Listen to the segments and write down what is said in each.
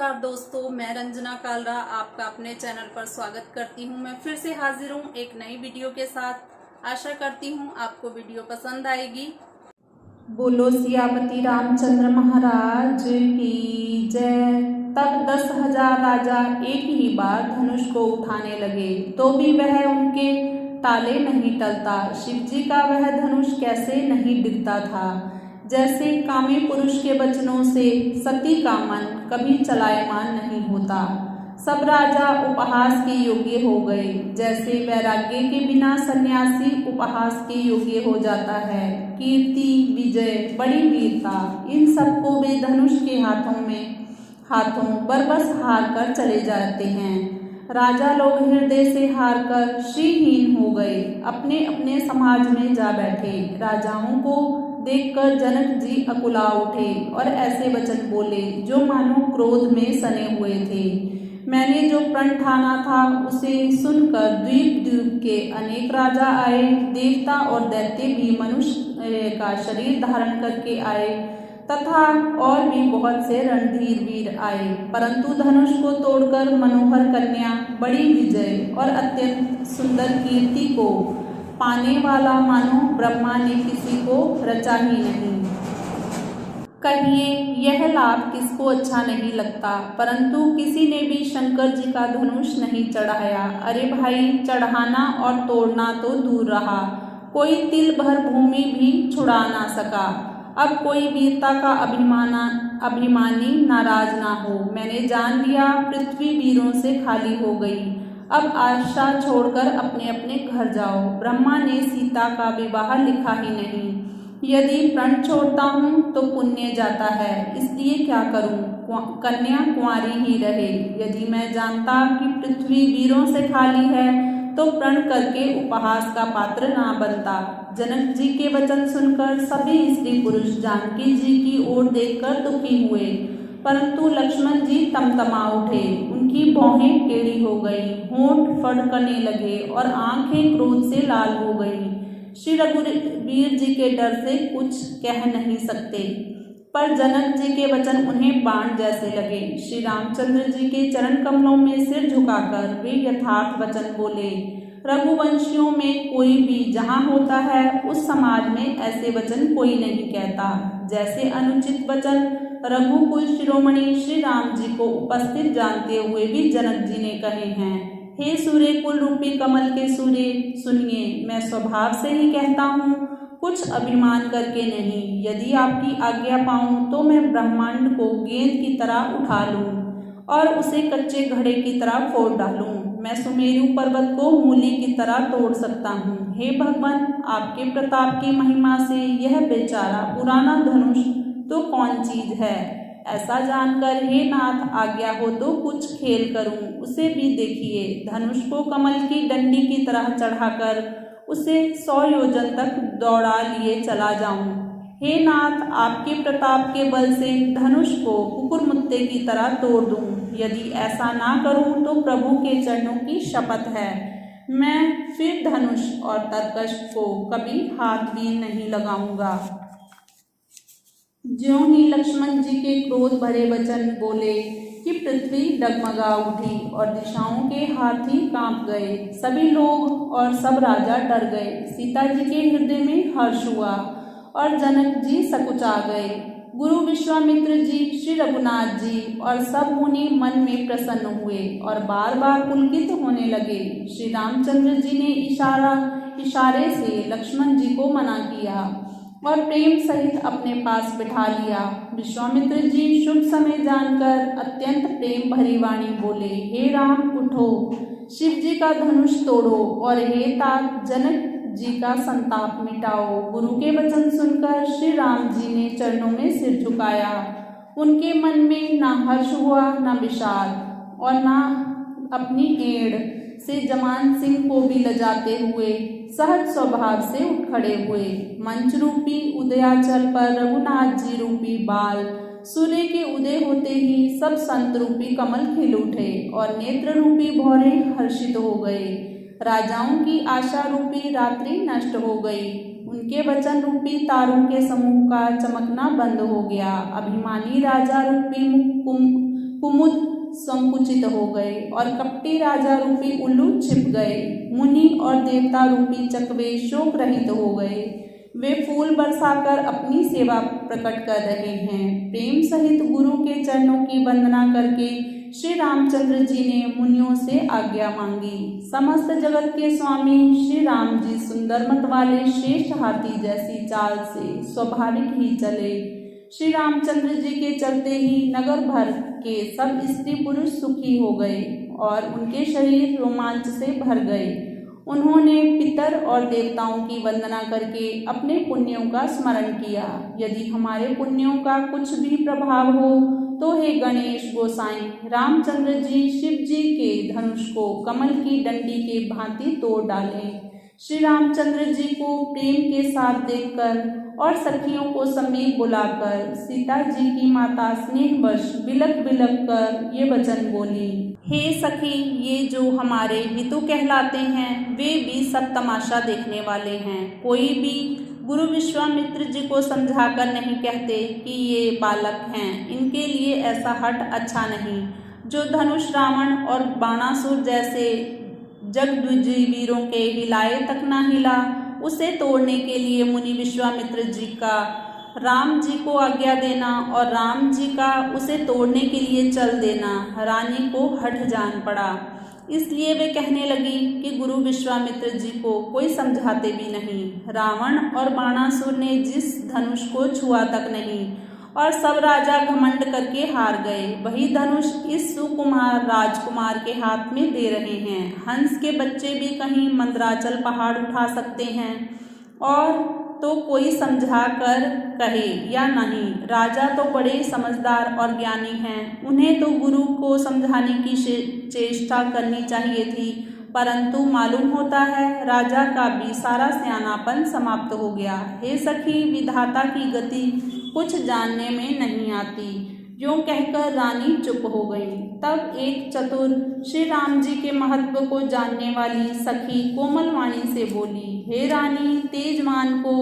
नमस्कार दोस्तों, मैं रंजना कालरा आपका अपने चैनल पर स्वागत करती हूं। मैं फिर से हाजिर हूं एक नई वीडियो के साथ। आशा करती हूं आपको वीडियो पसंद आएगी। बोलो सियापति रामचंद्र महाराज की जय। तब 10,000 राजा एक ही बार धनुष को उठाने लगे तो भी वह उनके ताले नहीं टलता। शिवजी का वह धनुष कैसे नहीं डिगता था। जैसे कामी पुरुष के वचनों से सती का मन कभी चलायमान नहीं होता। सब राजा उपहास के योग्य हो गए, जैसे वैराग्य के बिना सन्यासी उपहास के योग्य हो जाता है। कीर्ति, विजय, बड़ी वीरता, इन सबको वे धनुष के हाथों बरबस हार कर चले जाते हैं। राजा लोग हृदय से हार कर श्रीहीन हो गए, अपने अपने समाज में जा बैठे। राजाओं को देखकर जनक जी अकुला उठे और ऐसे वचन बोले जो मानो क्रोध में सने हुए थे। मैंने जो प्रण ठाना था उसे सुनकर द्वीप द्वीप के अनेक राजा आए। देवता और दैत्य भी मनुष्य का शरीर धारण करके आए तथा और भी बहुत से रणधीर वीर आए, परंतु धनुष को तोड़कर मनोहर कन्या, बड़ी विजय और अत्यंत सुंदर कीर्ति को पाने वाला मानो ब्रह्मा ने किसी को रचा ही नहीं। कहिए यह लाभ किसको अच्छा नहीं लगता, परंतु किसी ने भी शंकर जी का धनुष नहीं चढ़ाया। अरे भाई, चढ़ाना और तोड़ना तो दूर रहा, कोई तिल भर भूमि भी छुड़ा ना सका। अब कोई वीरता का अभिमानी नाराज ना हो। मैंने जान लिया पृथ्वी वीरों से खाली हो गई। अब आशा छोड़कर अपने अपने घर जाओ। ब्रह्मा ने सीता का विवाह लिखा ही नहीं। यदि प्रण छोड़ता हूँ तो पुण्य जाता है, इसलिए क्या करूँ, कन्या कुंवारी ही रहे। यदि मैं जानता कि पृथ्वी वीरों से खाली है तो प्रण करके उपहास का पात्र ना बनता। जनक जी के वचन सुनकर सभी स्त्री पुरुष जानकी जी की ओर देखकर दुखी हुए, परंतु लक्ष्मण जी तमतमा उठे। उनकी भौहें टेढ़ी हो गई, होंठ फड़कने लगे और आंखें क्रोध से लाल हो गई। श्री रघुवीर जी के डर से कुछ कह नहीं सकते, पर जनक जी के वचन उन्हें बाण जैसे लगे। श्री रामचंद्र जी के चरण कमलों में सिर झुकाकर वे यथार्थ वचन बोले। रघुवंशियों में कोई भी जहाँ होता है उस समाज में ऐसे वचन कोई नहीं कहता, जैसे अनुचित वचन रघुकुल शिरोमणि श्री राम जी को उपस्थित जानते हुए भी जनक जी ने कहे हैं। हे सूर्य कुल रूपी कमल के सूर्य, सुनिए, मैं स्वभाव से ही कहता हूँ, कुछ अभिमान करके नहीं। यदि आपकी आज्ञा पाऊँ तो मैं ब्रह्मांड को गेंद की तरह उठा लूँ और उसे कच्चे घड़े की तरह फोड़ डालूं। मैं सुमेरु पर्वत को मूली की तरह तोड़ सकता हूँ। हे भगवान, आपके प्रताप की महिमा से यह बेचारा पुराना धनुष तो कौन चीज है। ऐसा जानकर हे नाथ, आज्ञा हो तो कुछ खेल करूं, उसे भी देखिए। धनुष को कमल की डंडी की तरह चढ़ाकर उसे 100 योजन तक दौड़ा लिए चला जाऊं। हे नाथ, आपके प्रताप के बल से धनुष को कुकुर मुत्ते की तरह तोड़ दूं। यदि ऐसा ना करूं तो प्रभु के चरणों की शपथ है, मैं फिर धनुष और तरकश को कभी हाथ भी नहीं लगाऊंगा। ज्यों ही लक्ष्मण जी के क्रोध भरे वचन बोले कि पृथ्वी डगमगा उठी और दिशाओं के हाथी कांप गए। सभी लोग और सब राजा डर गए। सीता जी के हृदय में हर्ष हुआ और जनक जी सकुचा गए। गुरु विश्वामित्र जी, श्री रघुनाथ जी और सब मुनि मन में प्रसन्न हुए और बार बार पुलकित होने लगे। श्री रामचंद्र जी ने इशारे से लक्ष्मण जी को मना किया और प्रेम सहित अपने पास बिठा लिया। विश्वामित्र जी शुभ समय जानकर अत्यंत प्रेम भरी वाणी बोले, हे राम उठो, शिव जी का धनुष तोड़ो और हे तात जनक जी का संताप मिटाओ। गुरु के वचन सुनकर श्री राम जी ने चरणों में सिर झुकाया। उनके मन में ना हर्ष हुआ, ना विषाद और ना अपनी एड़ से जमान सिंह को भी लजाते हुए सहज स्वभाव से उठ खड़े हुए। मंच रूपी उदयाचल पर रघुनाथ जी रूपी बाल सूर्य के उदय होते ही सब संत रूपी कमल खिल उठे और नेत्र रूपी भौरे हर्षित हो गए। राजाओं की आशा रूपी रात्रि नष्ट हो गई। उनके वचन रूपी तारों के समूह का चमकना बंद हो गया। अभिमानी राजा रूपी कुमुद संकुचित हो गए और कपटी राजा रूपी उल्लू छिप गए। मुनि और देवता रूपी चकवे शोक रहित हो गए। वे फूल बरसाकर अपनी सेवा प्रकट कर रहे हैं। प्रेम सहित गुरु के चरणों की वंदना करके श्री रामचंद्र जी ने मुनियों से आज्ञा मांगी। समस्त जगत के स्वामी श्री राम जी सुंदर मत वाले श्रेष्ठ हाथी जैसी चाल से स्वाभाविक ही चले। श्री रामचंद्र जी के चलते ही नगर भर के सब स्त्री पुरुष सुखी हो गए और उनके शरीर रोमांच से भर गए। उन्होंने पितर और देवताओं की वंदना करके अपने पुण्यों का स्मरण किया। यदि हमारे पुण्यों का कुछ भी प्रभाव हो तो हे गणेश गोसाई रामचंद्र जी शिव जी के धनुष को कमल की डंडी के भांति तोड़ डालें। श्री रामचंद्र जी को प्रेम के साथ देखकर और सखियों को समीप बुलाकर सीता जी की माता स्नेहवश बिलख बिलख कर ये वचन बोली, हे सखी, ये जो हमारे हितु कहलाते हैं वे भी सब तमाशा देखने वाले हैं। कोई भी गुरु विश्वामित्र जी को समझाकर नहीं कहते कि ये बालक हैं, इनके लिए ऐसा हठ अच्छा नहीं। जो धनुष रावण और बाणासुर जैसे जगद्विजयी वीरों के हिलाए तक ना हिला, उसे तोड़ने के लिए मुनि विश्वामित्र जी का राम जी को आज्ञा देना और राम जी का उसे तोड़ने के लिए चल देना रानी को हठ जान पड़ा। इसलिए वे कहने लगी कि गुरु विश्वामित्र जी को कोई समझाते भी नहीं। रावण और बाणासुर ने जिस धनुष को छुआ तक नहीं और सब राजा घमंड करके हार गए, वही धनुष इस सुकुमार राजकुमार के हाथ में दे रहे हैं। हंस के बच्चे भी कहीं मंदराचल पहाड़ उठा सकते हैं और तो कोई समझा कर कहे या नहीं। राजा तो बड़े समझदार और ज्ञानी हैं, उन्हें तो गुरु को समझाने की चेष्टा करनी चाहिए थी, परंतु मालूम होता है राजा का भी सारा सियानापन समाप्त हो गया। हे सखी, विधाता की गति कुछ जानने में नहीं आती। यूं कहकर रानी चुप हो गई। तब एक चतुर श्री राम जी के महत्व को जानने वाली सखी कोमल वाणी से बोली, हे रानी, तेजमान को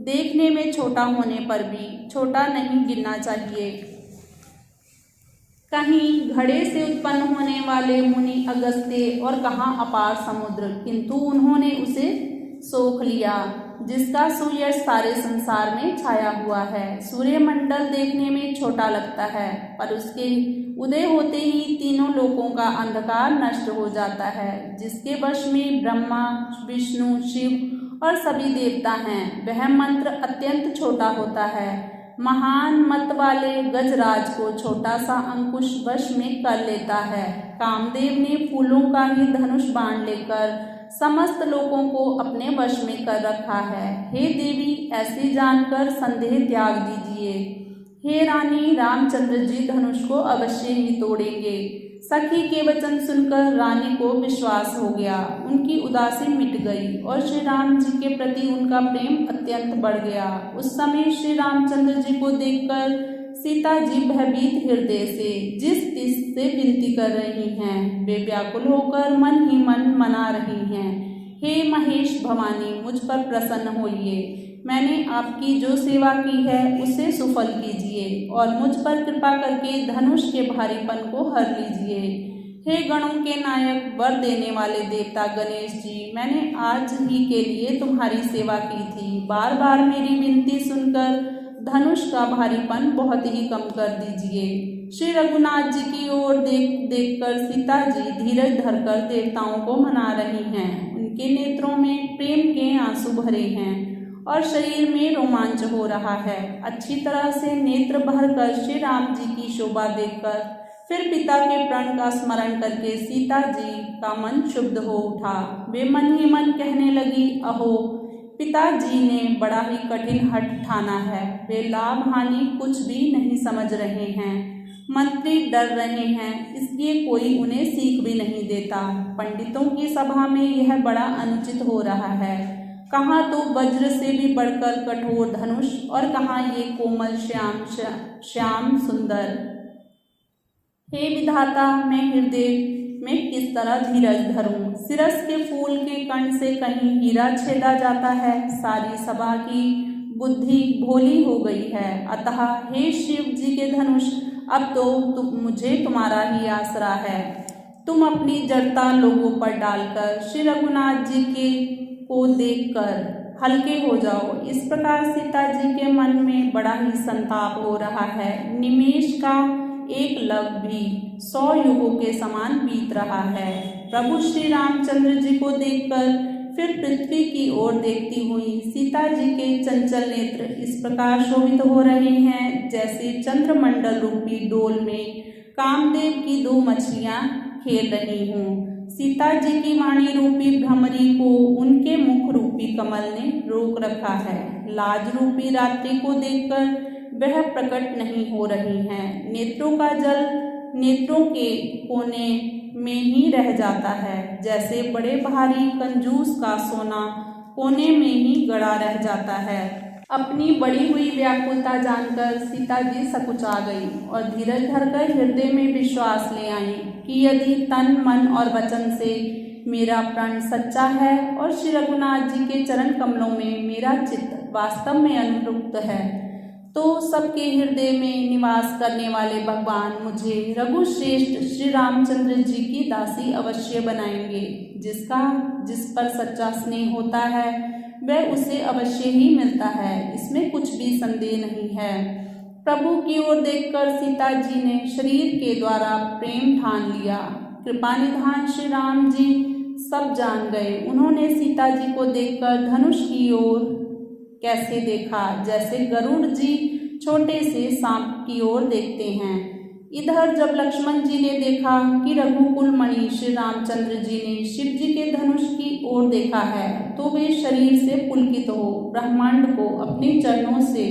देखने में छोटा होने पर भी छोटा नहीं गिनना चाहिए। कहीं घड़े से उत्पन्न होने वाले मुनि अगस्त्य और कहाँ अपार समुद्र, किंतु उन्होंने उसे सोख लिया जिसका सूर्य सारे संसार में छाया हुआ है। सूर्यमंडल देखने में छोटा लगता है, पर उसके उदय होते ही तीनों लोकों का अंधकार नष्ट हो जाता है। जिसके वश में ब्रह्मा, विष्णु, शिव और सभी देवता हैं, वह मंत्र अत्यंत छोटा होता है। महान मत वाले गजराज को छोटा सा अंकुश वश में कर लेता है। कामदेव ने फूलों का ही धनुष बाण लेकर समस्त लोगों को अपने वश में कर रखा है। हे देवी, ऐसे जानकर संदेह त्याग दीजिए। हे रानी, रामचंद्र जी धनुष को अवश्य ही तोड़ेंगे। सखी के वचन सुनकर रानी को विश्वास हो गया। उनकी उदासी मिट गई और श्री राम जी के प्रति उनका प्रेम अत्यंत बढ़ गया। उस समय श्री रामचंद्र जी को देखकर सीता जी भयभीत हृदय से जिस तिस से विनती कर रही हैं, वे व्याकुल होकर मन ही मन मना रही हैं, हे महेश भवानी, मुझ पर प्रसन्न होइए। मैंने आपकी जो सेवा की है उसे सुफल कीजिए और मुझ पर कृपा करके धनुष के भारीपन को हर लीजिए। हे गणों के नायक, वर देने वाले देवता गणेश जी, मैंने आज ही के लिए तुम्हारी सेवा की थी। बार बार मेरी विनती सुनकर धनुष का भारीपन बहुत ही कम कर दीजिए। श्री रघुनाथ जी की ओर देख देख कर सीता जी धीरज धरकर देवताओं को मना रही हैं। उनके नेत्रों में प्रेम के आंसू भरे हैं और शरीर में रोमांच हो रहा है। अच्छी तरह से नेत्र भरकर श्री राम जी की शोभा देखकर फिर पिता के प्रण का स्मरण करके सीता जी का मन शुद्ध हो उठा। वे मन ही मन कहने लगी, अहो, पिताजी ने बड़ा ही कठिन हठ ठाना है। वे लाभ हानि कुछ भी नहीं समझ रहे हैं। मंत्री डर रहे हैं, इसलिए कोई उन्हें सीख भी नहीं देता। पंडितों की सभा में यह बड़ा अनुचित हो रहा है। कहाँ तो वज्र से भी बढ़कर कठोर धनुष और कहाँ ये कोमल श्याम सुंदर। हे विधाता, मैं हृदय में किस तरह धीरज धरूं। सिरस के फूल के कण से कहीं हीरा छेदा जाता है। सारी सभा की बुद्धि भोली हो गई है। अतः हे शिव जी के धनुष, अब तो मुझे तुम्हारा ही आसरा है। तुम अपनी जड़ता लोगों पर डालकर श्री रघुनाथ जी को देखकर हल्के हो जाओ। इस प्रकार सीता जी के मन में बड़ा ही संताप हो रहा है। निमेष का एक लव भी 100 युगों के समान बीत रहा है। प्रभु श्री रामचंद्र जी को देखकर फिर पृथ्वी की ओर देखती हुई सीता जी के चंचल नेत्र इस प्रकार शोभित हो रहे हैं जैसे चंद्रमंडल रूपी डोल में कामदेव की 2 मछलियां खेल रही हों। सीता जी की वाणी रूपी भ्रमरी को उनके मुख रूपी कमल ने रोक रखा है। लाज रूपी रात्रि को देखकर वह प्रकट नहीं हो रही हैं। नेत्रों का जल नेत्रों के कोने में ही रह जाता है, जैसे बड़े भारी कंजूस का सोना कोने में ही गड़ा रह जाता है। अपनी बढ़ी हुई व्याकुलता जानकर सीता जी सकुचा गई और धीरज धरकर हृदय में विश्वास ले आई कि यदि तन मन और वचन से मेरा प्राण सच्चा है और श्री रघुनाथ जी के चरण कमलों में मेरा चित्त वास्तव में अनुरक्त है, तो सबके हृदय में निवास करने वाले भगवान मुझे रघुश्रेष्ठ श्री रामचंद्र जी की दासी अवश्य बनाएंगे। जिस पर सच्चा स्नेह होता है वह उसे अवश्य ही मिलता है, इसमें कुछ भी संदेह नहीं है। प्रभु की ओर देखकर सीता जी ने शरीर के द्वारा प्रेम ठान लिया। कृपा निधान श्री राम जी सब जान गए। उन्होंने सीता जी को देखकर धनुष की ओर कैसे देखा, जैसे गरुड़ जी छोटे से सांप की ओर देखते हैं। इधर जब लक्ष्मण जी ने देखा कि रघुकुल मणि श्री रामचंद्र जी ने शिव जी के धनुष की ओर देखा है, तो वे शरीर से पुलकित हो ब्रह्मांड को अपने चरणों से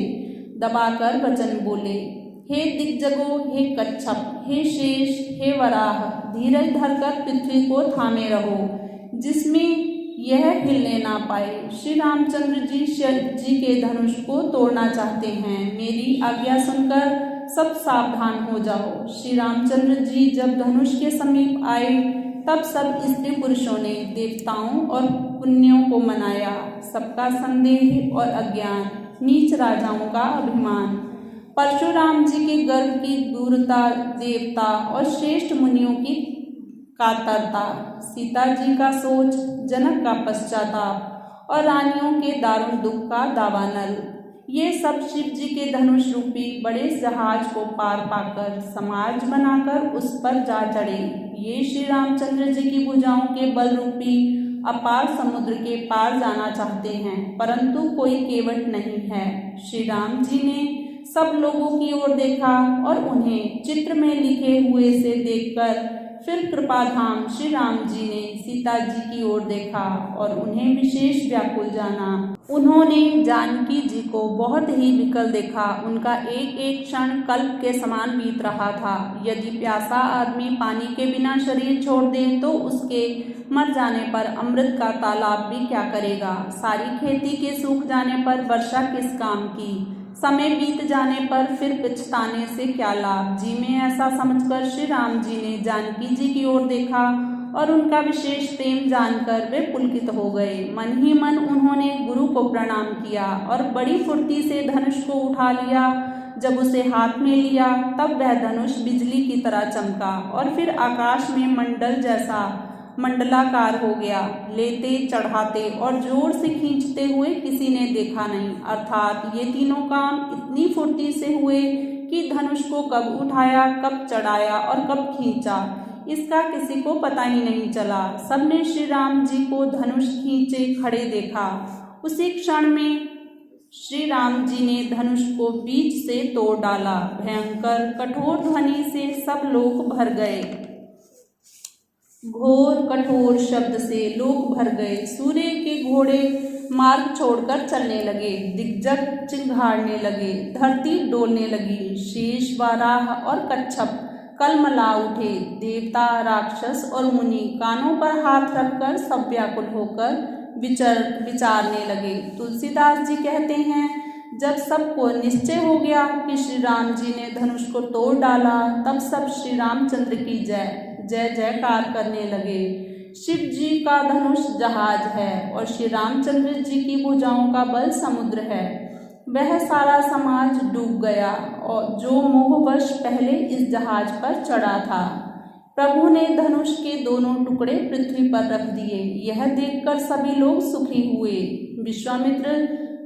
दबाकर वचन बोले, हे दिग्जगो, हे कच्छप, हे शेष, हे वराह, धीरज धरकर पृथ्वी को थामे रहो, जिसमें यह हिलने ना पाए। श्री रामचंद्र जी के धनुष को तोड़ना चाहते हैं। मेरी आज्ञा सुनकर सब सावधान हो जाओ। श्री रामचंद्र जी जब धनुष के समीप आए तब सब स्त्री पुरुषों ने देवताओं और पुण्यों को मनाया। सबका संदेह और अज्ञान, नीच राजाओं का अभिमान, परशुराम जी के गर्भ की दूरता, देवता और श्रेष्ठ मुनियों की कातरता, सीता जी का सोच, जनक का पश्चाताप और रानियों के दारुण दुख का दावानल, ये सब शिव जी के धनुष रूपी बड़े जहाज को पार पाकर समाज बनाकर उस पर जा चढ़े। ये श्री रामचंद्र जी की भुजाओं के बल रूपी अपार समुद्र के पार जाना चाहते हैं, परंतु कोई केवट नहीं है। श्री राम जी ने सब लोगों की ओर देखा और उन्हें चित्र में लिखे हुए से देखकर फिर कृपाधाम श्री राम जी ने सीता जी की ओर देखा और उन्हें विशेष व्याकुल जाना। उन्होंने जानकी जी को बहुत ही विकल देखा। उनका एक एक क्षण कल्प के समान बीत रहा था। यदि प्यासा आदमी पानी के बिना शरीर छोड़ दे तो उसके मर जाने पर अमृत का तालाब भी क्या करेगा। सारी खेती के सूख जाने पर वर्षा किस काम की। समय बीत जाने पर फिर पछताने से क्या लाभ। जी में ऐसा समझकर श्री राम जी ने जानकी जी की ओर देखा और उनका विशेष प्रेम जानकर वे पुलकित हो गए। मन ही मन उन्होंने गुरु को प्रणाम किया और बड़ी फुर्ती से धनुष को उठा लिया। जब उसे हाथ में लिया तब वह धनुष बिजली की तरह चमका और फिर आकाश में मंडल जैसा मंडलाकार हो गया। लेते, चढ़ाते और जोर से खींचते हुए किसी ने देखा नहीं। अर्थात ये तीनों काम इतनी फुर्ती से हुए कि धनुष को कब उठाया, कब चढ़ाया और कब खींचा, इसका किसी को पता ही नहीं चला। सबने श्री राम जी को धनुष खींचे खड़े देखा। उसी क्षण में श्री राम जी ने धनुष को बीच से तोड़ डाला। भयंकर कठोर ध्वनि से सब लोग भर गए। घोर कठोर शब्द से लोग भर गए। सूर्य के घोड़े मार्ग छोड़कर चलने लगे। दिग्जग चिंघाड़ने लगे। धरती डोलने लगी। शेष, वाराह और कच्छप कलमला उठे। देवता, राक्षस और मुनि कानों पर हाथ रखकर सब व्याकुल होकर विचारने लगे। तुलसीदास जी कहते हैं, जब सबको निश्चय हो गया कि श्री राम जी ने धनुष को तोड़ डाला, तब सब श्री रामचंद्र की जय जय जयकार करने लगे। शिव जी का धनुष जहाज है और श्री रामचंद्र जी की भुजाओं का बल समुद्र है। वह सारा समाज डूब गया और जो मोहवश पहले इस जहाज पर चढ़ा था। प्रभु ने धनुष के दोनों टुकड़े पृथ्वी पर रख दिए। यह देखकर सभी लोग सुखी हुए। विश्वामित्र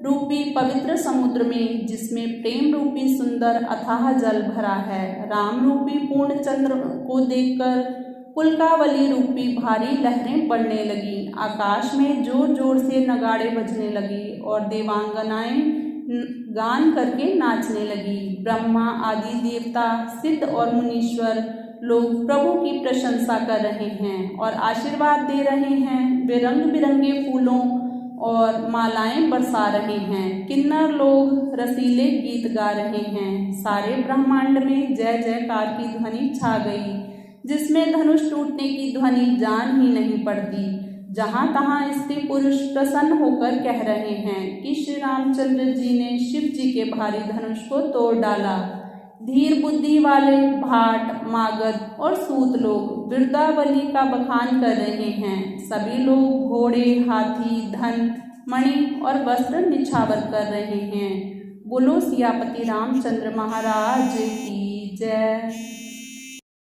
रूपी पवित्र समुद्र में, जिसमें प्रेम रूपी सुंदर अथाह जल भरा है, राम रूपी पूर्ण चंद्र को देखकर पुलकावली रूपी भारी लहरें पड़ने लगी। आकाश में जोर जोर से नगाड़े बजने लगे और देवांगनाएं गान करके नाचने लगी। ब्रह्मा आदि देवता, सिद्ध और मुनीश्वर लोग प्रभु की प्रशंसा कर रहे हैं और आशीर्वाद दे रहे हैं। वे रंग बिरंगे फूलों और मालाएं बरसा रहे हैं। किन्नर लोग रसीले गीत गा रहे हैं। सारे ब्रह्मांड में जय जयकार की ध्वनि छा गई, जिसमें धनुष टूटने की ध्वनि जान ही नहीं पड़ती। जहाँ तहाँ स्त्री पुरुष प्रसन्न होकर कह रहे हैं कि श्री रामचंद्र जी ने शिव जी के भारी धनुष को तोड़ डाला। धीर बुद्धि वाले भाट, मागध और सूत लोग बिरदावली का बखान कर रहे हैं। सभी लोग घोड़े, हाथी, धन, मणि और वस्त्र निछावर कर रहे हैं। बोलो सियापति रामचंद्र महाराज की जय।